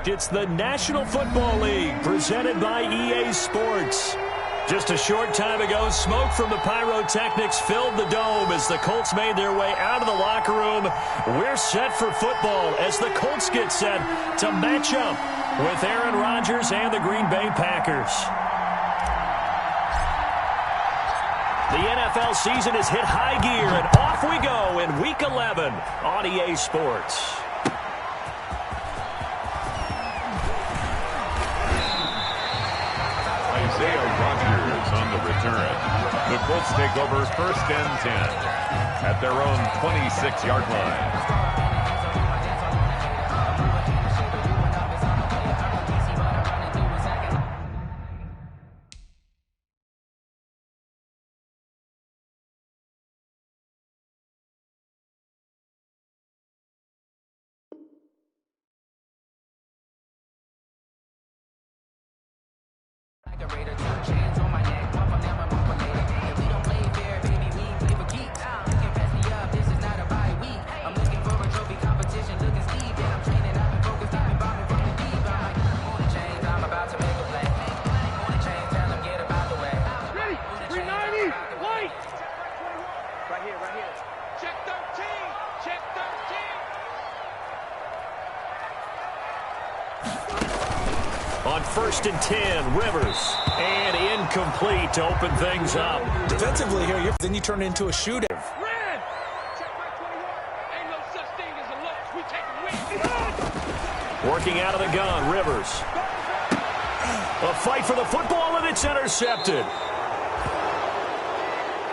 correct. It's the National Football League presented by EA Sports. Just a short time ago, smoke from the pyrotechnics filled the dome as the Colts made their way out of the locker room. We're set for football as the Colts get set to match up with Aaron Rodgers and the Green Bay Packers. The NFL season has hit high gear, and off we go in Week 11 on EA Sports. On the return. The Colts take over 1st and 10 at their own 26-yard line. On 1st and 10, Rivers, and incomplete to open things up. Defensively here, then you turn it into a shootout. Working out of the gun, Rivers. A fight for the football, and it's intercepted.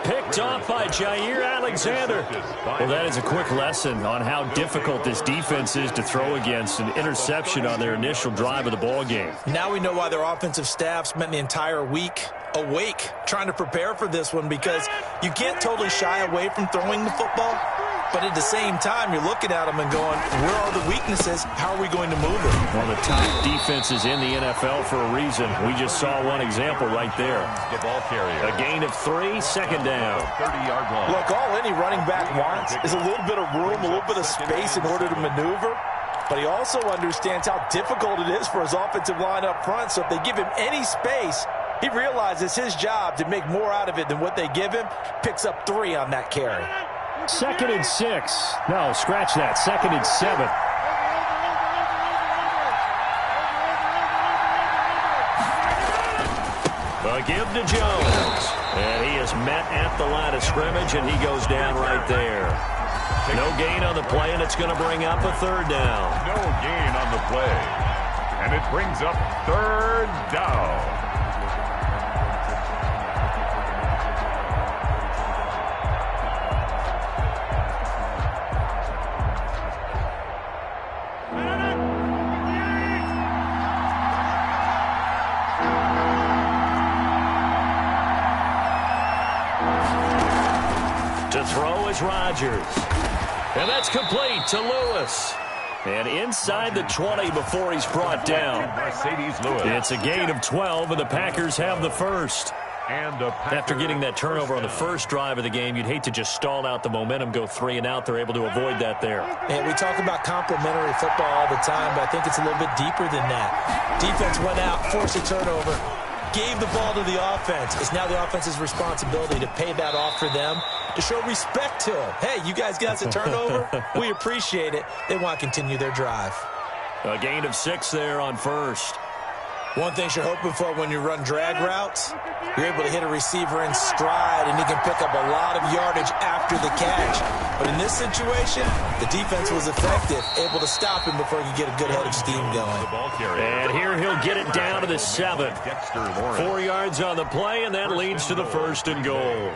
Picked off by Jair Alexander. Well, that is a quick lesson on how difficult this defense is to throw against. An interception on their initial drive of the ball game. Now we know why their offensive staff spent the entire week awake trying to prepare for this one, because you can't totally shy away from throwing the football. But at the same time, you're looking at them and going, where are the weaknesses? How are we going to move it? One of the top defenses in the NFL for a reason. We just saw one example right there. The ball carrier. A gain of 3, 2nd down. 30-yard line. Look, all any running back wants is a little bit of room, a little bit of space in order to maneuver. But he also understands how difficult it is for his offensive line up front. So if they give him any space, he realizes his job to make more out of it than what they give him. Picks up 3 on that carry. 2nd and 6. No, scratch that. 2nd and 7. A give to Jones. And he is met at the line of scrimmage, and he goes down right there. No gain on the play, and it's going to bring up a 3rd down. No gain on the play. And it brings up 3rd down. Rodgers. And that's complete to Lewis. And inside the 20 before he's brought down. It's a gain of 12, and the Packers have the first. After getting that turnover on the first drive of the game, you'd hate to just stall out the momentum, go 3 and out. They're able to avoid that there. And we talk about complementary football all the time, but I think it's a little bit deeper than that. Defense went out, forced a turnover, gave the ball to the offense. It's now the offense's responsibility to pay that off for them, to show respect to them. Hey, you guys got us a turnover? We appreciate it. They want to continue their drive. A gain of 6 there on 1st. One thing you're hoping for when you run drag routes, you're able to hit a receiver in stride, and he can pick up a lot of yardage after the catch. But in this situation, the defense was effective, able to stop him before he could get a good head of steam going. And here he'll get it down to the 7. 4 yards on the play, and that leads to the 1st and goal.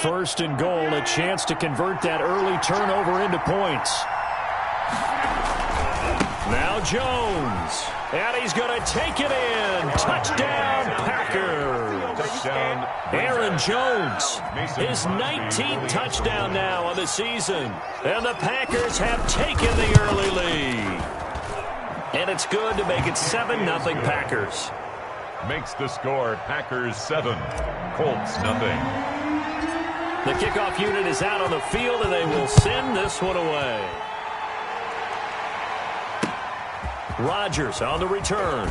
First and goal, a chance to convert that early turnover into points. Now Jones, and he's going to take it in. Touchdown, Packers. Touchdown. Aaron Jones, his 19th touchdown now on the season. And the Packers have taken the early lead. And it's good to make it 7-0 Packers. makes the score Packers 7, Colts nothing. The kickoff unit is out on the field, and they will send this one away. Rodgers on the return.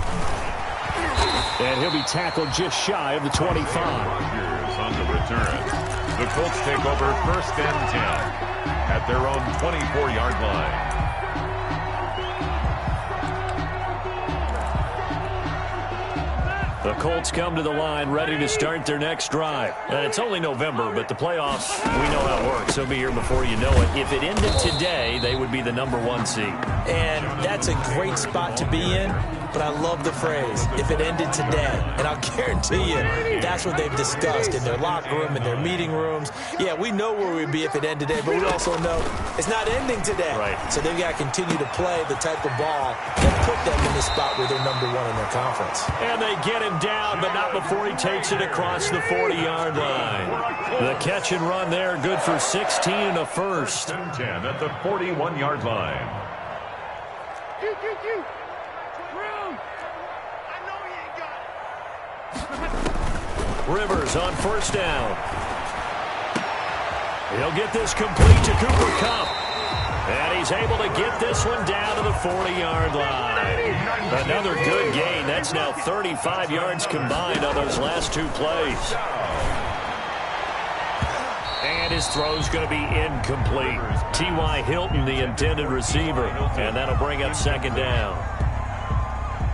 And he'll be tackled just shy of the 25. Rodgers on the return. The Colts take over 1st and 10 at their own 24-yard line. The Colts come to the line ready to start their next drive. And it's only November, but the playoffs, we know how it works. They'll be here before you know it. If it ended today, they would be the #1 seed. And that's a great spot to be in, but I love the phrase, if it ended today. And I'll guarantee you, that's what they've discussed in their locker room, in their meeting rooms. Yeah, we know where we'd be if it ended today, but we also know it's not ending today. Right. So they've got to continue to play the type of ball that put them in the spot where they're #1 in their conference. And they get him down, but not before he takes it across the 40-yard line. The catch and run there, good for 16 and a first. 10 at the 41-yard line. Rivers on 1st down. He'll get this complete to Cooper Kupp. And he's able to get this one down to the 40-yard line. Another good gain. That's now 35 yards combined on those last 2 plays. And his throw's going to be incomplete. T.Y. Hilton, the intended receiver. And that'll bring up 2nd down.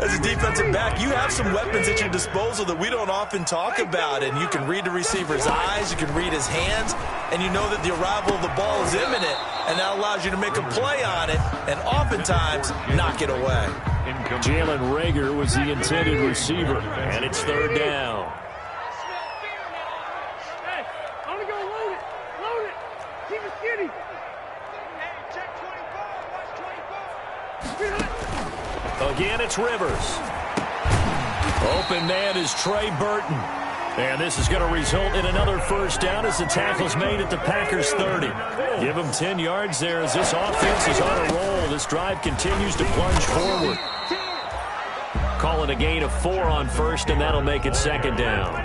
As a defensive back, you have some weapons at your disposal that we don't often talk about. And you can read the receiver's eyes, you can read his hands, and you know that the arrival of the ball is imminent. And that allows you to make a play on it and oftentimes knock it away. Jalen Reagor was the intended receiver, and it's 3rd down. Hey, I'm going to go load it. Load it. Keep it skinny. Hey, check 24. Watch 24. Again, it's Rivers. Open man is Trey Burton. And this is going to result in another 1st down as the tackle's made at the Packers 30. Give them 10 yards there as this offense is on a roll. This drive continues to plunge forward. Call it a gain of 4 on 1st, and that'll make it 2nd down.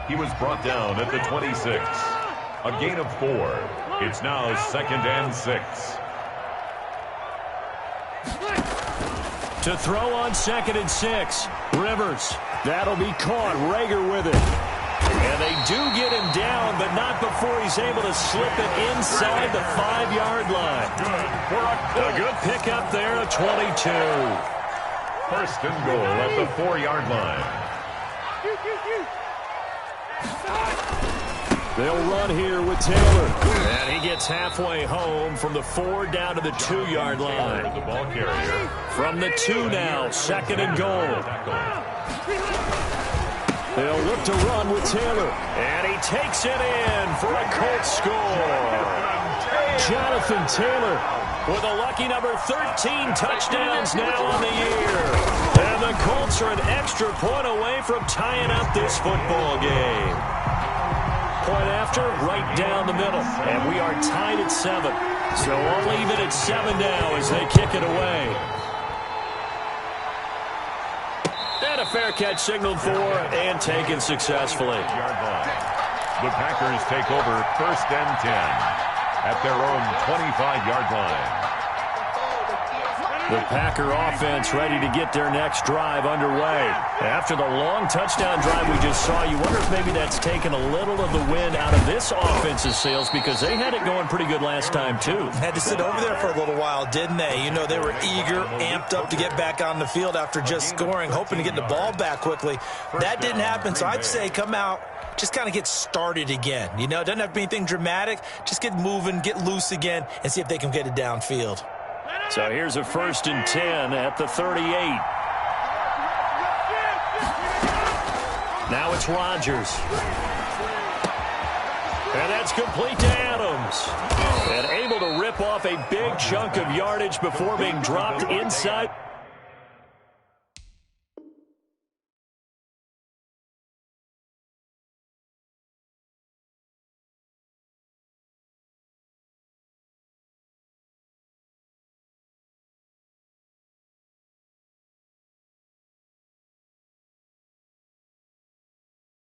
He was brought down at the 26. A gain of 4. It's now 2nd and 6. To throw on 2nd and 6. Rivers. That'll be caught. Reagor with it. And they do get him down, but not before he's able to slip it inside the 5-yard line. A good pickup there, a 22. 1st and goal at the 4-yard line. They'll run here with Taylor. And he gets halfway home from the 4 down to the 2-yard line. The ball carrier. From the 2 now, 2nd and goal. They'll look to run with Taylor. And he takes it in for a Colts score. Jonathan Taylor with a lucky number 13 touchdowns now on the year. And the Colts are an extra point away from tying up this football game. Point after, right down the middle. And we are tied at 7. So all even at 7 now as they kick it away. And a fair catch signaled for and taken successfully. The Packers take over 1st and 10 at their own 25-yard line. The Packer offense ready to get their next drive underway. After the long touchdown drive we just saw, you wonder if maybe that's taken a little of the wind out of this offense's sails because they had it going pretty good last time, too. Had to sit over there for a little while, didn't they? You know, they were eager, amped up to get back on the field after just scoring, hoping to get the ball back quickly. That didn't happen, so I'd say come out, just kind of get started again. You know, it doesn't have to be anything dramatic. Just get moving, get loose again, and see if they can get it downfield. So here's a 1st and 10 at the 38. Now it's Rodgers. And that's complete to Adams. And able to rip off a big chunk of yardage before being dropped inside.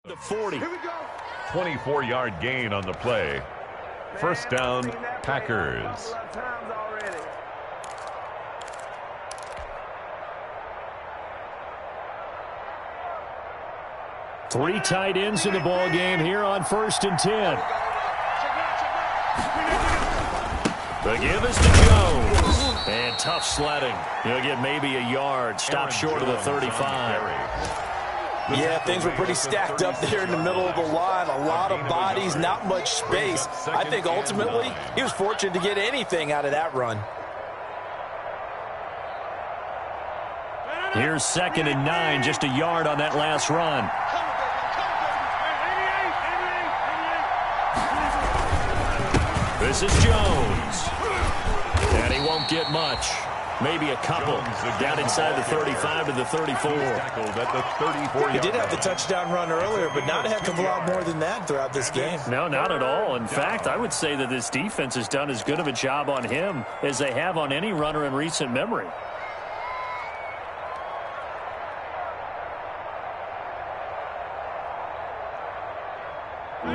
The 40. 24-yard gain on the play. First down, Packers. Three tight ends in the ball game here on 1st and 10. The give is to Jones. And tough sledding. He'll get maybe a yard. Stop short of the 35. Yeah, things were pretty stacked up there in the middle of the line. A lot of bodies, not much space. I think ultimately he was fortunate to get anything out of that run. Here's 2nd and 9, just a yard on that last run. This is Jones. And he won't get much. Maybe a couple. Down inside the 35 to the 34. He did have the touchdown run earlier, but not a heck of a lot more than that throughout this game. No, not at all. In fact, I would say that this defense has done as good of a job on him as they have on any runner in recent memory.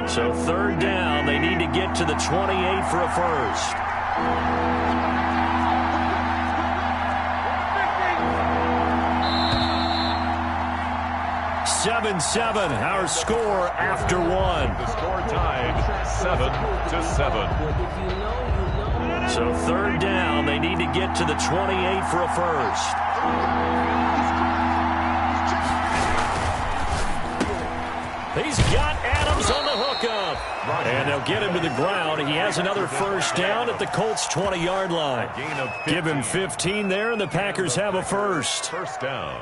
So 3rd down, they need to get to the 28 for a first. 7-7, our score after 1. The score tied 7-7. So 3rd down, they need to get to the 28 for a first. He's got Adams on the hookup. And they'll get him to the ground. He has another first down at the Colts' 20-yard line. Give him 15 there, and the Packers have a first. First down.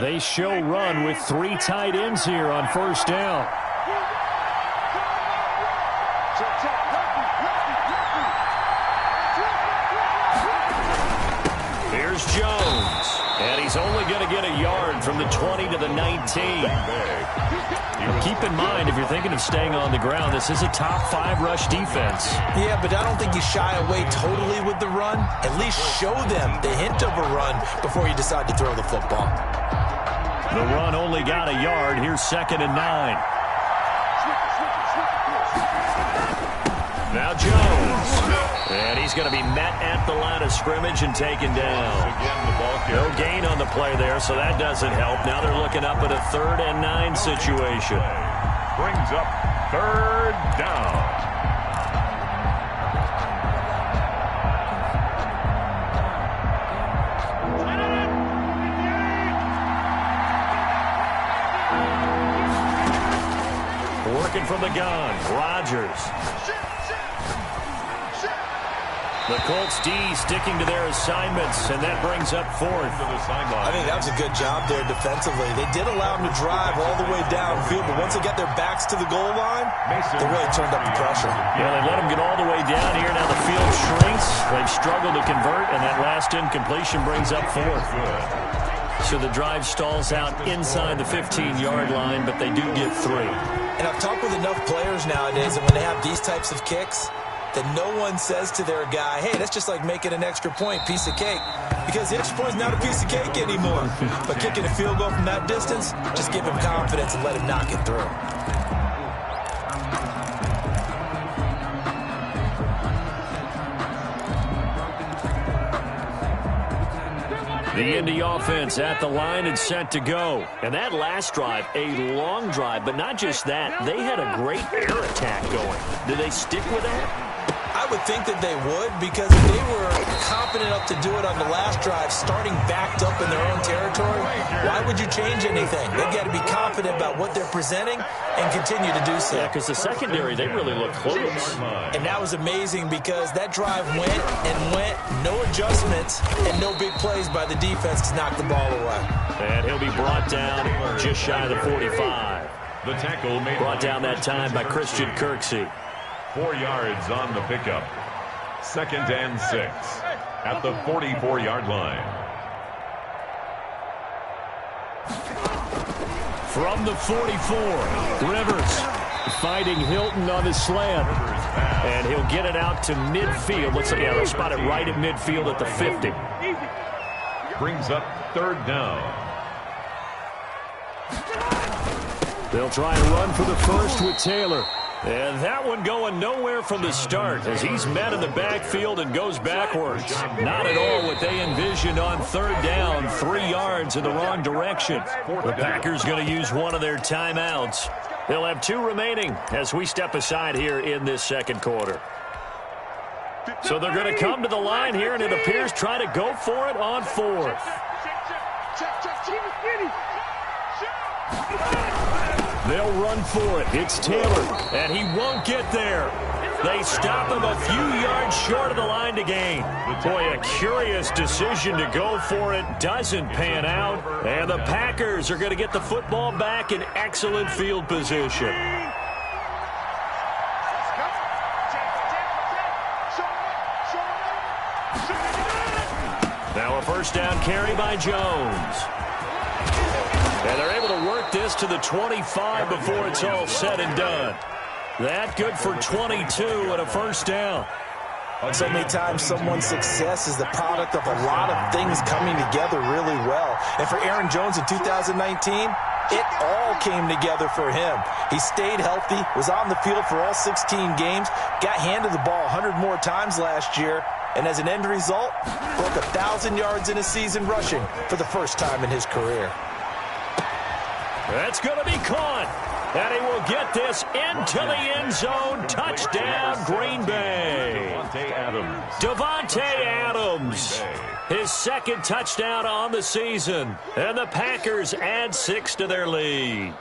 They show run with 3 tight ends here on 1st down. Here's Jones. And he's only going to get a yard from the 20 to the 19. Keep in mind, if you're thinking of staying on the ground, this is a top 5 rush defense. Yeah, but I don't think you shy away totally with the run. At least show them the hint of a run before you decide to throw the football. The run only got a yard. Here's 2nd and 9. Now Jones. And he's going to be met at the line of scrimmage and taken down. No gain on the play there, so that doesn't help. Now they're looking up at a 3rd and 9 situation. Brings up 3rd down. Working from the gun, Rodgers. The Colts D sticking to their assignments, and that brings up 4th. I think that was a good job there defensively. They did allow them to drive all the way downfield, but once they got their backs to the goal line, they really turned up the pressure. Yeah, they let them get all the way down here. Now the field shrinks. They've struggled to convert, and that last incompletion brings up 4th. So the drive stalls out inside the 15-yard line, but they do get 3. And I've talked with enough players nowadays that when they have these types of kicks, that no one says to their guy, hey, that's just like making an extra point, piece of cake. Because the extra point's not a piece of cake anymore. But kicking a field goal from that distance, just give him confidence and let him knock it through. The Indy offense at the line and set to go. And that last drive, a long drive, but not just that. They had a great air attack going. Do they stick with that? I would think that they would, because if they were confident enough to do it on the last drive, starting backed up in their own territory, why would you change anything? They've got to be confident about what they're presenting and continue to do so. Yeah, because the secondary, they really look close. And that was amazing because that drive went and went, no adjustments, and no big plays by the defense to knock the ball away. And he'll be brought down just shy of the 45. The tackle made brought down that time by Christian Kirksey. 4 yards on the pickup. 2nd and 6 at the 44-yard line. From the 44, Rivers fighting Hilton on his slant. And he'll get it out to midfield. Looks like, yeah, they'll spot it right at midfield at the 50. Brings up 3rd down. They'll try and run for the first with Taylor. And that one going nowhere from the start as he's met in the backfield and goes backwards. Not at all what they envisioned on third down, 3 yards in the wrong direction. The Packers going to use one of their timeouts. They'll have 2 remaining as we step aside here in this second quarter. So they're going to come to the line here, and it appears try to go for it on 4th. They'll run for it. It's Taylor, and he won't get there. They stop him a few yards short of the line to gain. Boy, a curious decision to go for it. Doesn't pan out, and the Packers are going to get the football back in excellent field position. Now a first down carry by Jones. And they're able to work this to the 25 before it's all said and done. That good for 22 and a first down. So many times someone's success is the product of a lot of things coming together really well. And for Aaron Jones in 2019, it all came together for him. He stayed healthy, was on the field for all 16 games, got handed the ball 100 more times last year, and as an end result, broke 1,000 yards in a season rushing for the first time in his career. That's going to be caught. And he will get this into the end zone. Touchdown, Green Bay. Davante Adams. His second touchdown on the season. And the Packers add 6 to their lead.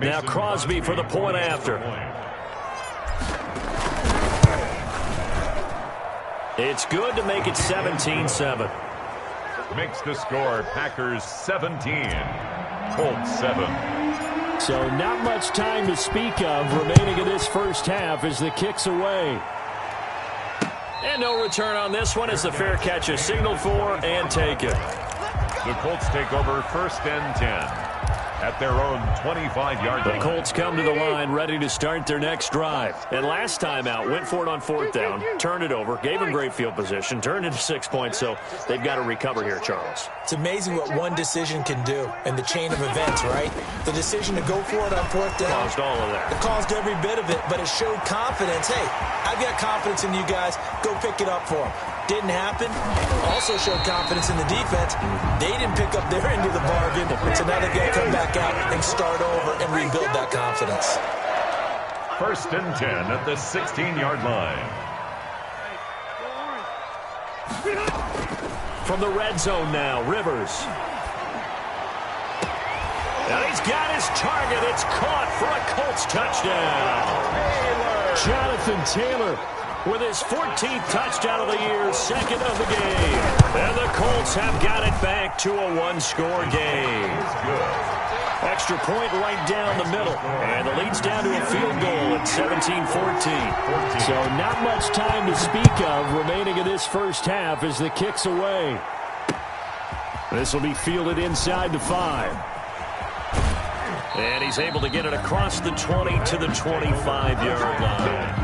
Now Crosby for the point after. It's good to make it 17-7. Makes the score Packers 17, Colts 7. So not much time to speak of remaining in this first half as the kick's away. And no return on this one as the fair catch is signaled for and taken. The Colts take over first and 10 at their own 25-yard line. The Colts come to the line ready to start their next drive. And last time out, went for it on 4th down, turned it over, gave them great field position, turned into 6 points, so they've got to recover here, Charles. It's amazing what one decision can do in the chain of events, right? The decision to go for it on 4th down. Caused all of that. It caused every bit of it, but it showed confidence. Hey, I've got confidence in you guys. Go pick it up for them. Didn't happen. Also showed confidence in the defense. They didn't pick up their end of the bargain, so now they've got to come back out and start over and rebuild that confidence. First and 10 at the 16-yard line. From the red zone now, Rivers. Now he's got his target. It's caught for a Colts touchdown. Jonathan Taylor with his 14th touchdown of the year, second of the game. And the Colts have got it back to a one-score game. Extra point right down the middle. And the lead's down to a field goal at 17-14. So not much time to speak of remaining in this first half as the kick's away. This will be fielded inside the 5. And he's able to get it across the 20 to the 25-yard line.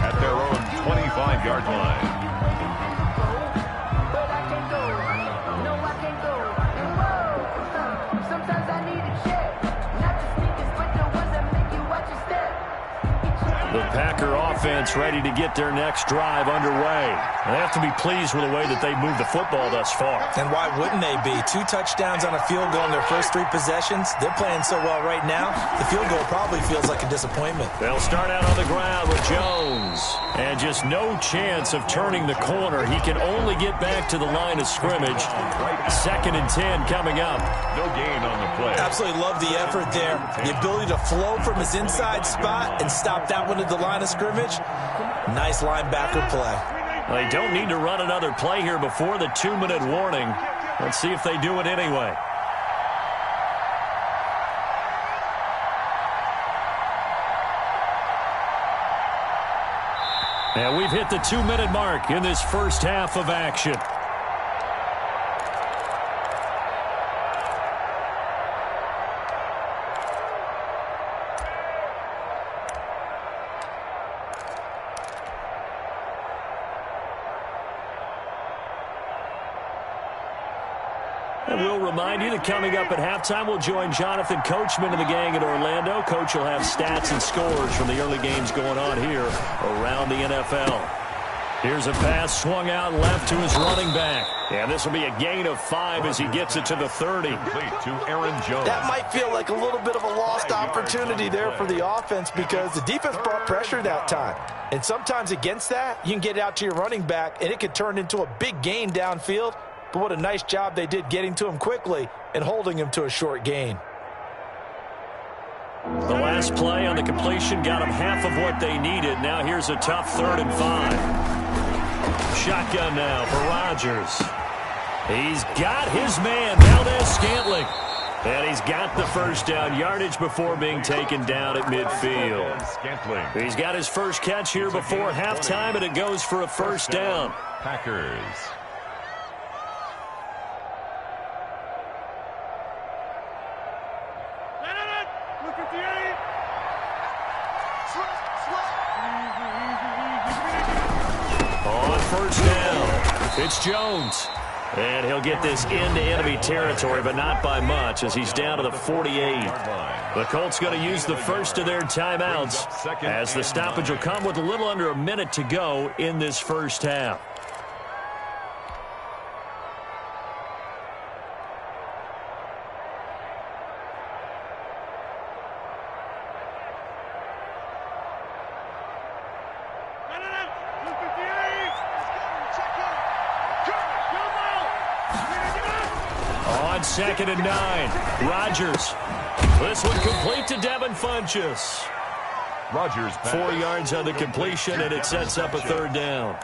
At their own 25-yard line. The Packer offense ready to get their next drive underway. They have to be pleased with the way that they've moved the football thus far. And why wouldn't they be? 2 touchdowns on a field goal in their first 3 possessions. They're playing so well right now, the field goal probably feels like a disappointment. They'll start out on the ground with Jones. And just no chance of turning the corner. He can only get back to the line of scrimmage. Second and 10 coming up. No gain on the play. Absolutely love the effort there. The ability to flow from his inside spot and stop that one at the line of scrimmage. Nice linebacker play. They don't need to run another play here before the 2-minute warning. Let's see if they do it anyway. And we've hit the 2-minute mark in this first half of action. And we'll remind you that coming up at halftime, we'll join Jonathan Coachman and the gang in Orlando. Coach will have stats and scores from the early games going on here around the NFL. Here's a pass swung out left to his running back. And this will be a gain of 5 as he gets it to the 30. To Aaron Jones. That might feel like a little bit of a lost opportunity there for the offense because the defense brought pressure that time. And sometimes against that, you can get out to your running back, and it could turn into a big gain downfield. But what a nice job they did getting to him quickly and holding him to a short gain. The last play on the completion got them half of what they needed. Now here's a tough 3rd and 5. Shotgun now for Rodgers. He's got his man, Valdez-Scantling. And he's got the first down yardage before being taken down at midfield. He's got his first catch here before halftime, and it goes for a first down. Packers. Look at the eight. On first down, it's Jones. And he'll get this into enemy territory, but not by much as he's down to the 48. The Colts going to use the first of their timeouts as the stoppage will come with a little under a minute to go in this first half. On 2nd and 9, Rodgers. This one complete to Devin Funchess. Rodgers 4 yards on the completion, and it sets up a 3rd down.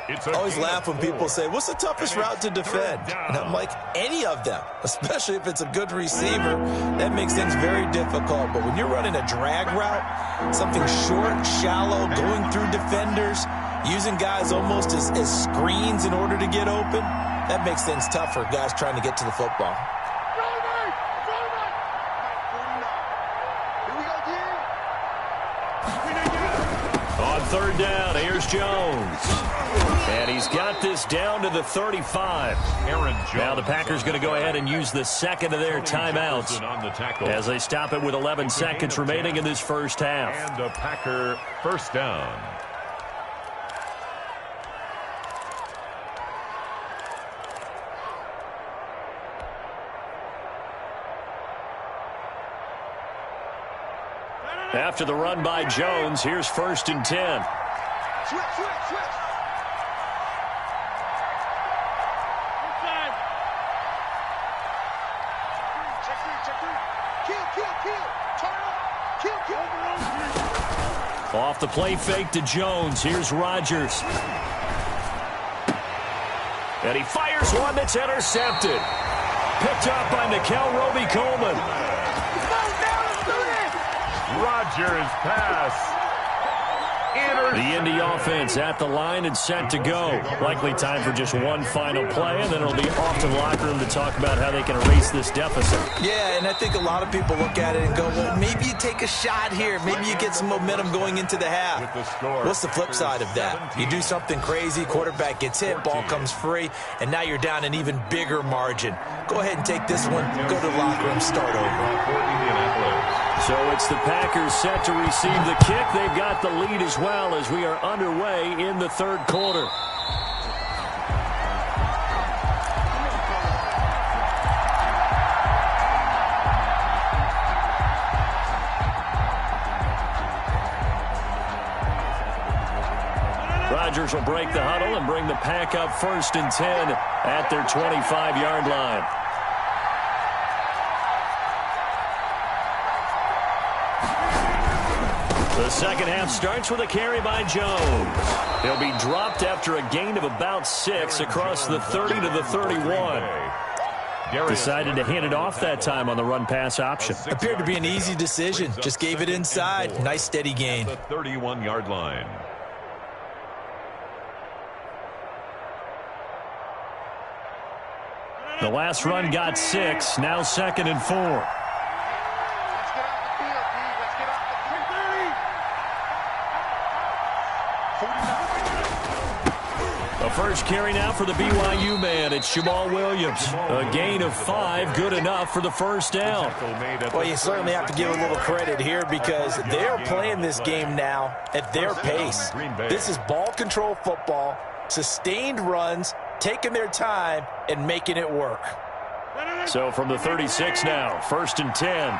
I always laugh when people say, what's the toughest route to defend? And I'm like, any of them, especially if it's a good receiver. That makes things very difficult. But when you're running a drag route, something short, shallow, going through defenders, using guys almost as screens in order to get open, that makes things tough for guys trying to get to the football. On 3rd down, here's Jones. And he's got this down to the 35. Now the Packers going to go ahead and use the second of their timeouts as they stop it with 11 seconds remaining in this first half. And a Packer first down. After the run by Jones, here's 1st and 10. Off the play fake to Jones. Here's Rodgers. And he fires one that's intercepted. Picked up by Nikel Roby-Coleman. Rodgers pass. The Indy offense at the line and set to go. Likely time for just one final play, and then it'll be off to the locker room to talk about how they can erase this deficit. Yeah, and I think a lot of people look at it and go, well, maybe you take a shot here. Maybe you get some momentum going into the half. What's the flip side of that? You do something crazy, quarterback gets hit, ball comes free, and now you're down an even bigger margin. Go ahead and take this one, go to the locker room, start over. So it's the Packers set to receive the kick. They've got the lead as well as we are underway in the 3rd quarter. Rodgers will break the huddle and bring the Pack up 1st and 10 at their 25-yard line. The second half starts with a carry by Jones. He'll be dropped after a gain of about 6 across the 30 to the 31. Decided to hand it off that time on the run-pass option. Appeared to be an easy decision. Just gave it inside. Nice steady gain. The 31-yard line. The last run got 6. Now 2nd and 4. A first carry now for the BYU man. It's Jamal Williams. A gain of 5, good enough for the first down. Well, you certainly have to give a little credit here because they're playing this game now at their pace. This is ball control football, sustained runs, taking their time, and making it work. So from the 36 now, 1st and 10.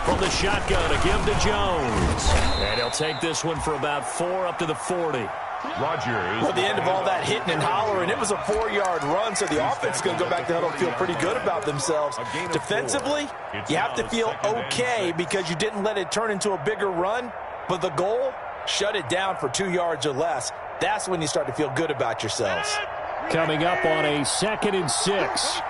From the shotgun, a give to Jones. And he'll take this one for about 4 up to the 40. Rodgers. Well, at the end of all that hitting and hollering, it was a 4-yard run, so the offense is going to go back to huddle and feel pretty good about themselves. Defensively, you have to feel okay because you didn't let it turn into a bigger run, but the goal, shut it down for 2 yards or less. That's when you start to feel good about yourselves. Coming up on a 2nd and 6.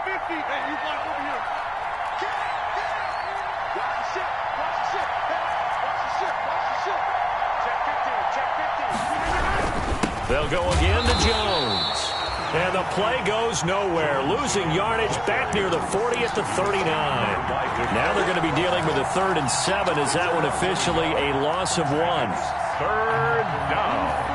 They'll go again to Jones. And the play goes nowhere. Losing yardage back near the 40 at the 39. Now they're going to be dealing with a 3rd and 7. Is that one officially a loss of 1? 3rd down.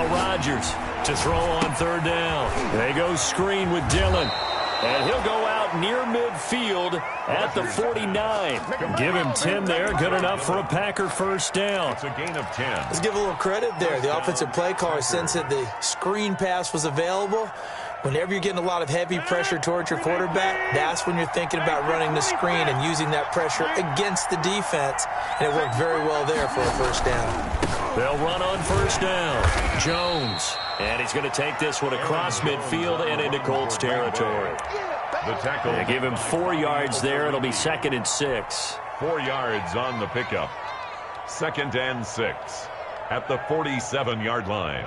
Rodgers to throw on 3rd down. They go screen with Dillon. And he'll go out near midfield at the 49. Give him 10 there. Good enough for a Packer first down. It's a gain of 10. Let's give a little credit there. The offensive play caller sensed that the screen pass was available. Whenever you're getting a lot of heavy pressure towards your quarterback, that's when you're thinking about running the screen and using that pressure against the defense. And it worked very well there for a first down. They'll run on 1st down. Jones. And he's going to take this one across midfield and into Colts territory. The tackle. They give him 4 yards there. It'll be 2nd and 6. 4 yards on the pickup. 2nd and 6 at the 47-yard line.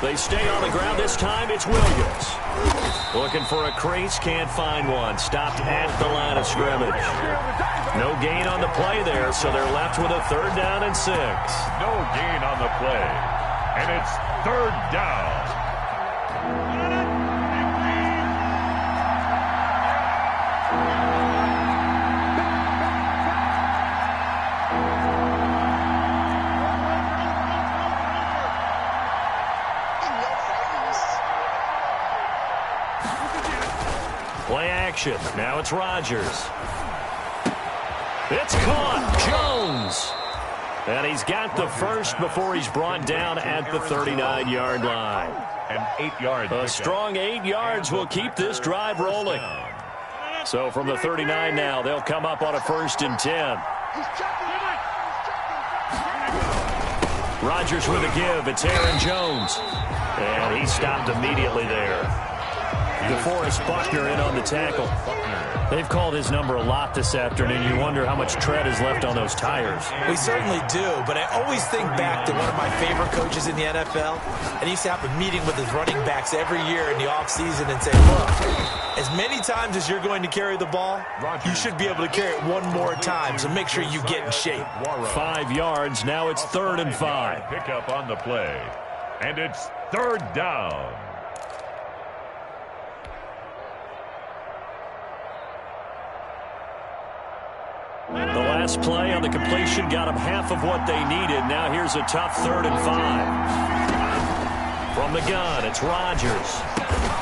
They stay on the ground. This time it's Williams. Looking for a crease, can't find one. Stopped at the line of scrimmage. No gain on the play there, so they're left with a 3rd down and 6. No gain on the play, and it's 3rd down. Play action. Now it's Rodgers. It's caught. Jones. And he's got the first before he's brought down at the 39-yard line. And 8 yards. A strong 8 yards will keep this drive rolling. So from the 39 now, they'll come up on a 1st and 10. Rodgers with a give. It's Aaron Jones. And he stopped immediately there. DeForest Buckner in on the tackle. They've called his number a lot this afternoon. You wonder how much tread is left on those tires. We certainly do, but I always think back to one of my favorite coaches in the NFL. And he used to have a meeting with his running backs every year in the offseason and say, look, as many times as you're going to carry the ball, you should be able to carry it one more time, so make sure you get in shape. 5 yards. Now it's 3rd and 5. Pick up on the play, and it's 3rd down. The last play on the completion got them half of what they needed. Now here's a tough 3rd and 5. From the gun, it's Rodgers.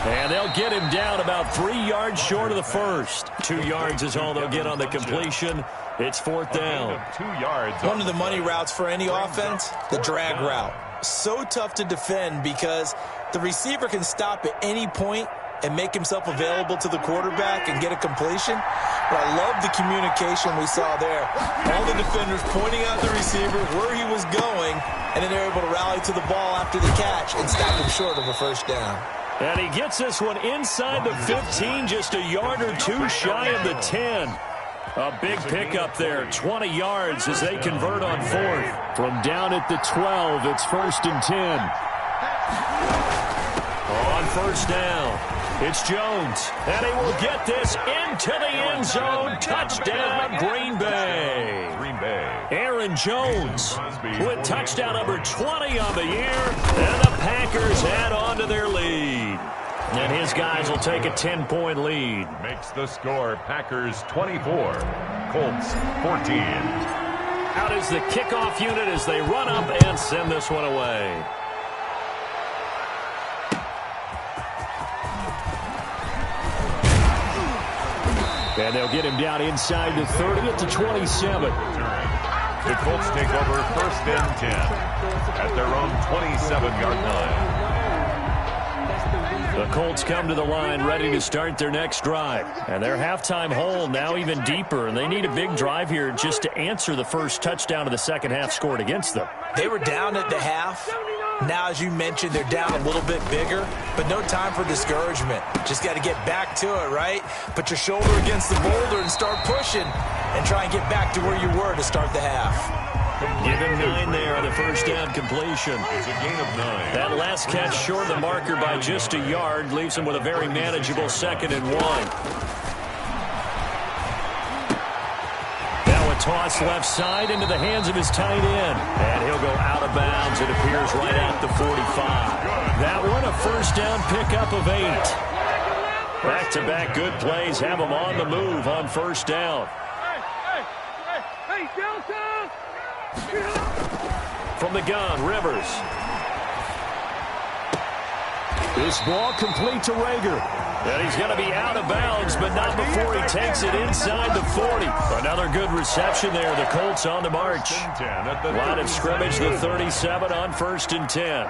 And they'll get him down about 3 yards short of the first. 2 yards is all they'll get on the completion. It's 4th down. 2 yards. One of the money routes for any offense, the drag route. So tough to defend because the receiver can stop at any point and make himself available to the quarterback and get a completion. But I love the communication we saw there. All the defenders pointing out the receiver where he was going, and then they're able to rally to the ball after the catch and stop him short of a first down. And he gets this one inside the 15, just a yard or two shy of the 10. A big pickup there, 20 yards as they convert on fourth. From down at the 12, it's 1st and 10. On first down, it's Jones, and he will get this into the end zone. Touchdown, Green Bay. Aaron Jones with touchdown number 20 on the year, and the Packers add on to their lead. And his guys will take a 10-point lead. Makes the score Packers 24, Colts 14. Out is the kickoff unit as they run up and send this one away. And they'll get him down inside the 30 at the 27. The Colts take over 1st and 10 at their own 27-yard line. The Colts come to the line ready to start their next drive. And their halftime hole now even deeper. And they need a big drive here just to answer the first touchdown of the second half scored against them. They were down at the half. Now, as you mentioned, they're down a little bit bigger, but no time for discouragement. Just got to get back to it, right? Put your shoulder against the boulder and start pushing and try and get back to where you were to start the half. Give him 9 there on the first down completion. It's a gain of 9. That last catch short of the marker by just a yard leaves him with a very manageable 2nd and 1. Now a toss left side into the hands of his tight end. And he'll go out of bounds. It appears right at the 45. That one a first down pickup of 8. Back-to-back good plays have him on the move on first down. Hey, Delta! From the gun, Rivers. This ball complete to Rager. And he's going to be out of bounds, but not before he takes it inside the 40. Another good reception there. The Colts on the march. Line of scrimmage, the 37 on 1st and 10.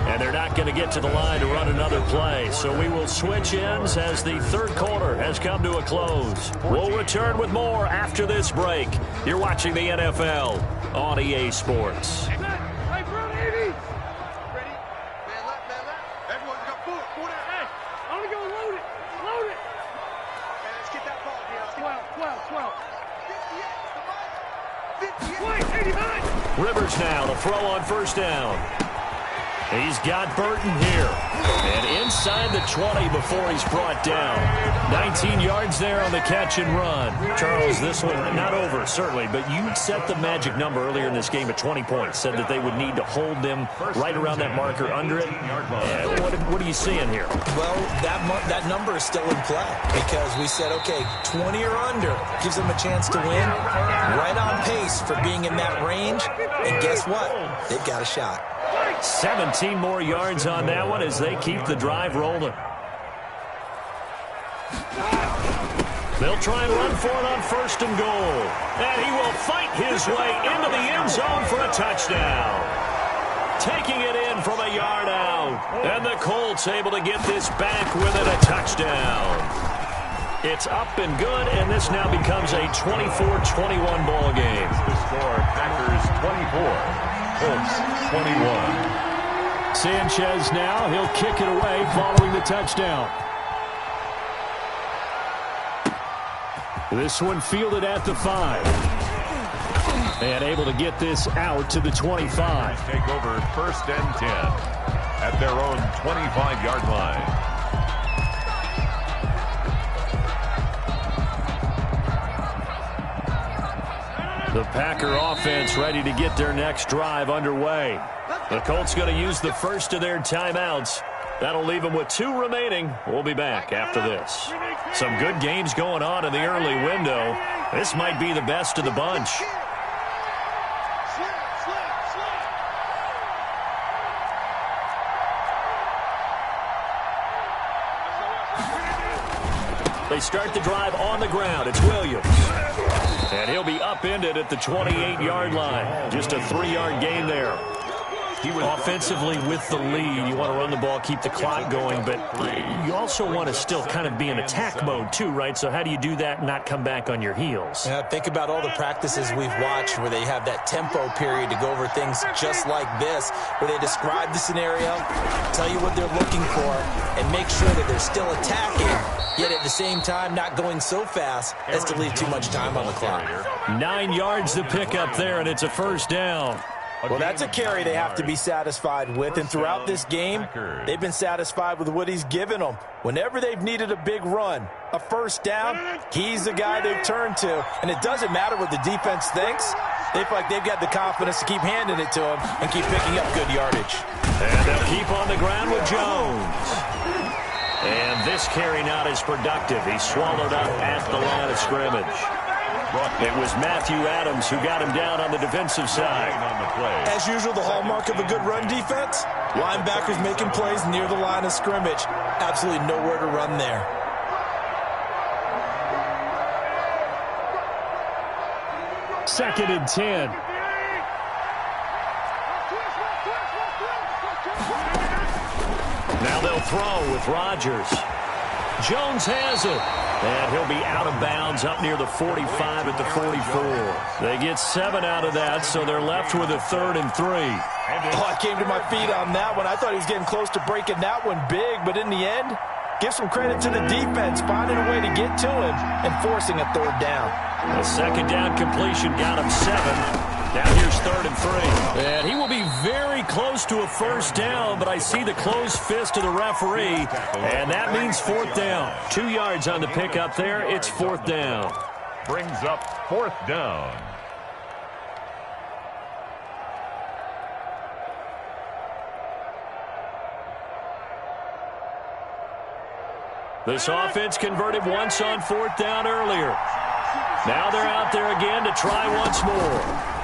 And they're not going to get to the line to run another play. So we will switch ends as the third quarter has come to a close. We'll return with more after this break. You're watching the NFL on EA Sports. Hey, bro, Navy! Ready? Man left. Everyone's got foot. Hey, I want to go load it. Okay, let's get that ball here. 12. 89. Rivers now to throw on first down. He's got Burton here. And inside the 20 before he's brought down. 19 yards there on the catch and run. Charles, this one not over, certainly, but you set the magic number earlier in this game at 20 points. Said that they would need to hold them right around that marker under it. What are you seeing here? Well, that number is still in play because we said, okay, 20 or under gives them a chance to win. Right on pace for being in that range. And guess what? They've got a shot. 17 more yards on that one as they keep the drive rolling. They'll try and run for it on 1st and goal. And he will fight his way into the end zone for a touchdown. Taking it in from a yard out. And the Colts able to get this back with it, a touchdown. It's up and good, and this now becomes a 24-21 ball game. The score, Packers 24. Colts 21. Sanchez now, he'll kick it away following the touchdown. This one fielded at the 5. And able to get this out to the 25. Take over 1st and 10 at their own 25-yard line. The Packer offense ready to get their next drive underway. The Colts going to use the first of their timeouts. That'll leave them with 2 remaining. We'll be back after this. Some good games going on in the early window. This might be the best of the bunch. They start the drive on the ground. It's Williams. And he'll be upended at the 28-yard line. Just a 3-yard gain there. Offensively with the lead, you want to run the ball, keep the clock going, but you also want to still kind of be in attack mode too, right? So how do you do that and not come back on your heels? Yeah, think about all the practices we've watched where they have that tempo period to go over things just like this, where they describe the scenario, tell you what they're looking for, and make sure that they're still attacking, yet at the same time not going so fast as to leave too much time on the clock. 9 yards to pick up there, and it's a first down. Well, that's a carry they have to be satisfied with, and throughout this game, they've been satisfied with what he's given them. Whenever they've needed a big run, a first down, he's the guy they've turned to. And it doesn't matter what the defense thinks. They feel like they've got the confidence to keep handing it to him and keep picking up good yardage. And they'll keep on the ground with Jones. And this carry not as productive. He's swallowed up at the line of scrimmage. It was Matthew Adams who got him down on the defensive side. As usual, the hallmark of a good run defense, linebackers making plays near the line of scrimmage. Absolutely nowhere to run there. Second and 10. Now they'll throw with Rodgers. Jones has it. And he'll be out of bounds up near the 45 at the 44. They get 7 out of that, so they're left with a 3rd and 3. Oh, I came to my feet on that one. I thought he was getting close to breaking that one big, but in the end, give some credit to the defense, finding a way to get to him and forcing a 3rd down. A 2nd down completion got him 7. Now here's 3rd and 3. And he will be very close to a first down, but I see the closed fist of the referee, and that means 4th down. 2 yards on the pickup there. It's 4th down. Brings up 4th down. This offense converted once on 4th down earlier. Now they're out there again to try once more.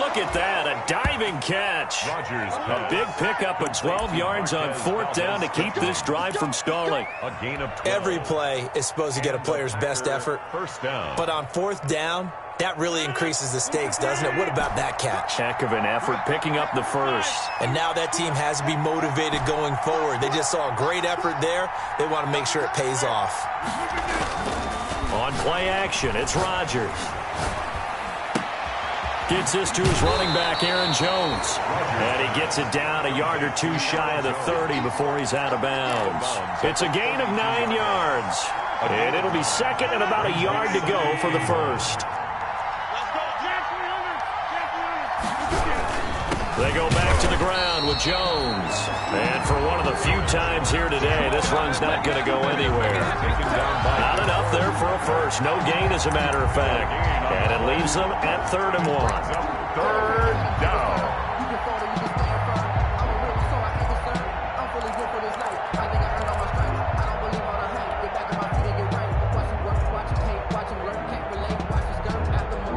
Look at that, a diving catch. A big pickup of 12 yards on 4th down to keep this drive from stalling. A gain of 12. Every play is supposed to get a player's best effort. First down. But on 4th down, that really increases the stakes, doesn't it? What about that catch? Heck of an effort picking up the first. And now that team has to be motivated going forward. They just saw a great effort there. They want to make sure it pays off. On play action, it's Rodgers. Gets this to his running back, Aaron Jones. And he gets it down a yard or 2 shy of the 30 before he's out of bounds. It's a gain of 9 yards. And it'll be 2nd and about a yard to go for the first. They go back to the ground with Jones. And for one of the few times here today, this run's not going to go anywhere. Not enough there for a first. No gain, as a matter of fact. And it leaves them at 3rd and 1. 3rd down.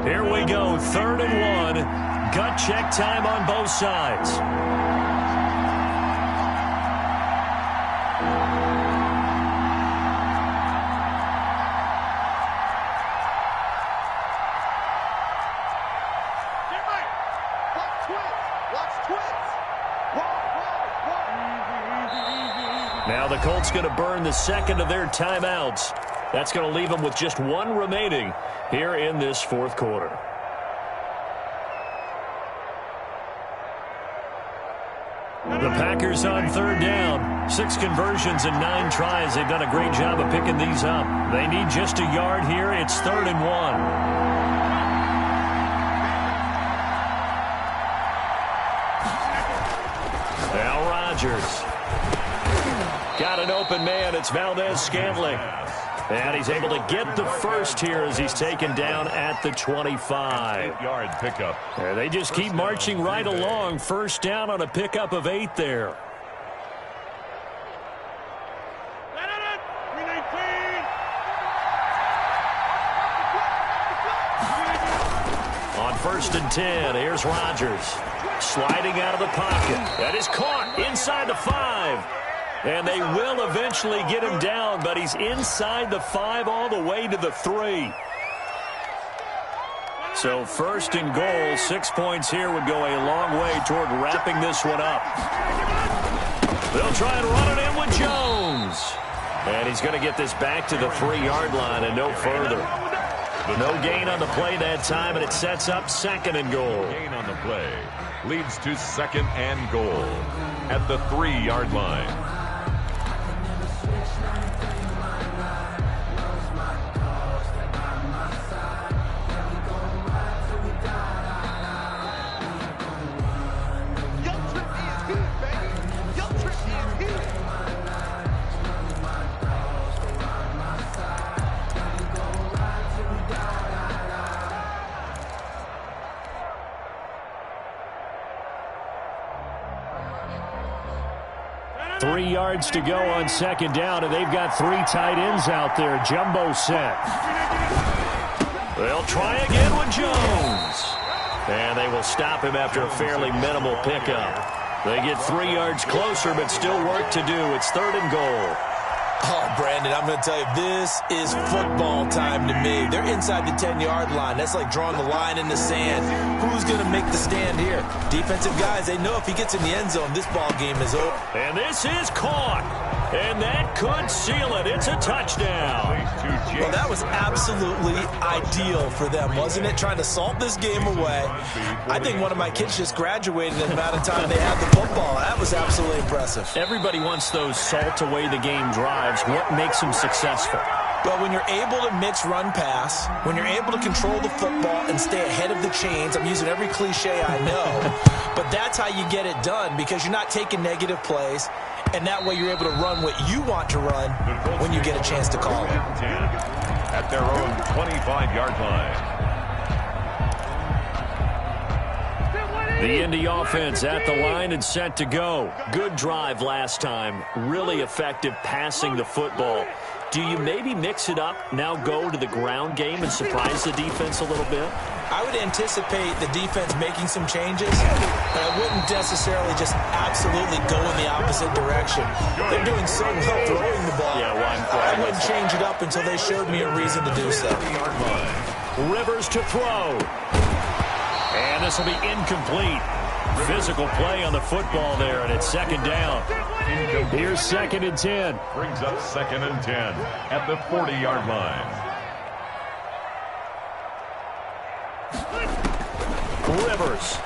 Here we go, 3rd and 1. Gut check time on both sides. Now the Colts going to burn the 2nd of their timeouts. That's going to leave them with just 1 remaining here in this 4th quarter. The Packers on 3rd down. 6 conversions and 9 tries. They've done a great job of picking these up. They need just a yard here. It's 3rd and 1. Now Rodgers. Got an open man. It's Valdez-Scantling. And he's able to get the first here as he's taken down at the 25. 8-yard pickup. And they just keep marching right along. First down on a pickup of 8 there. On 1st and 10, here's Rodgers. Sliding out of the pocket. That is caught inside the 5. And they will eventually get him down, but he's inside the 5 all the way to the 3. So first and goal, 6 points here would go a long way toward wrapping this one up. They'll try and run it in with Jones. And he's going to get this back to the 3-yard line and no further. No gain on the play that time, and it sets up second and goal. Gain on the play leads to second and goal at the 3-yard line. Three yards to go on second down, and they've got 3 tight ends out there. Jumbo set. They'll try again with Jones. And they will stop him after a fairly minimal pickup. They get 3 yards closer, but still work to do. It's third and goal. Oh, Brandon, I'm going to tell you, this is football time to me. They're inside the 10-yard line. That's like drawing the line in the sand. Who's going to make the stand here? Defensive guys, they know if he gets in the end zone, this ball game is over. And this is caught. And that could seal it. It's a touchdown. Well, that was absolutely ideal for them, wasn't it? Trying to salt this game away. I think one of my kids just graduated in the amount of time they had the football. That was absolutely impressive. Everybody wants those salt away the game drives. What makes them successful? But when you're able to mix run-pass, when you're able to control the football and stay ahead of the chains, I'm using every cliche I know, but that's how you get it done because you're not taking negative plays, and that way you're able to run what you want to run when you get a chance to call it. At their own 25-yard line. The Indy offense at the line and set to go. Good drive last time. Really effective passing the football. Do you maybe mix it up, now go to the ground game and surprise the defense a little bit? I would anticipate the defense making some changes, but I wouldn't necessarily just absolutely go in the opposite direction. They're doing so well throwing the ball. I wouldn't change it up until they showed me a reason to do so. Rivers to throw. And this will be incomplete. Physical play on the football there, and it's second down. Here's second and 10. Brings up second and 10 at the 40-yard line. Rivers.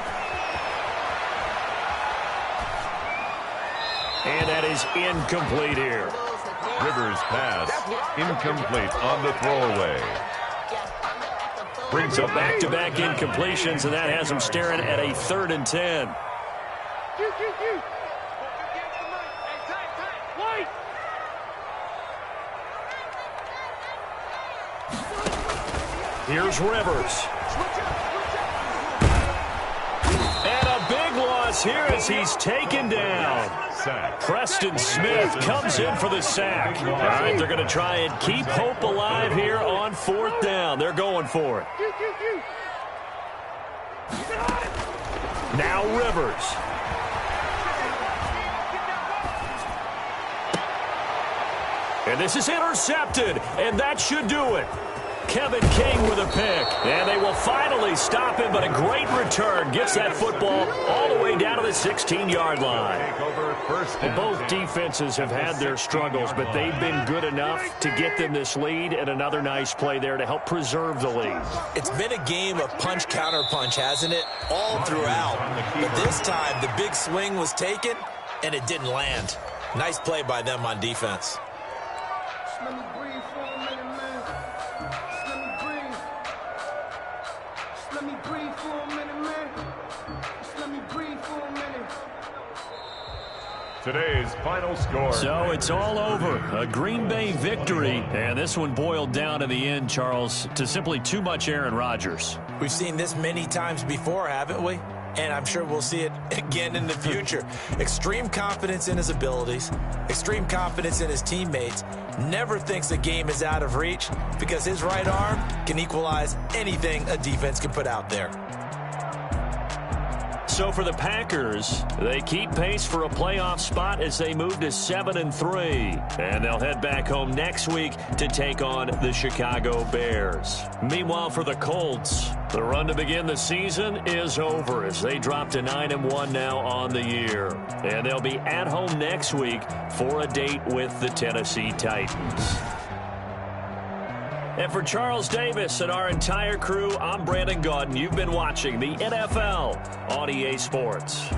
And that is incomplete here. Rivers' pass incomplete on the throwaway. Brings up back-to-back incompletions, and that has him staring at a third and 10. Here's Rivers. And a big loss here as he's taken down. Preston Smith comes in for the sack. All right, they're going to try and keep hope alive here on fourth down. They're going for it. Now Rivers. And this is intercepted, and that should do it. Kevin King with a pick, and they will finally stop him, but a great return gets that football all the way down to the 16-yard line. Both defenses have had their struggles, but they've been good enough to get them this lead, and another nice play there to help preserve the lead. It's been a game of punch-counter-punch, hasn't it? All throughout. But this time, the big swing was taken, and it didn't land. Nice play by them on defense. Today's final score. So it's all over. A Green Bay victory. And this one boiled down in the end, Charles, to simply too much Aaron Rodgers. We've seen this many times before, haven't we? And I'm sure we'll see it again in the future. Extreme confidence in his abilities, extreme confidence in his teammates, never thinks a game is out of reach because his right arm can equalize anything a defense can put out there. So for the Packers, they keep pace for a playoff spot as they move to 7-3. And they'll head back home next week to take on the Chicago Bears. Meanwhile, for the Colts, the run to begin the season is over as they drop to 9-1 now on the year. And they'll be at home next week for a date with the Tennessee Titans. And for Charles Davis and our entire crew, I'm Brandon Gaudin. You've been watching the NFL on EA Sports.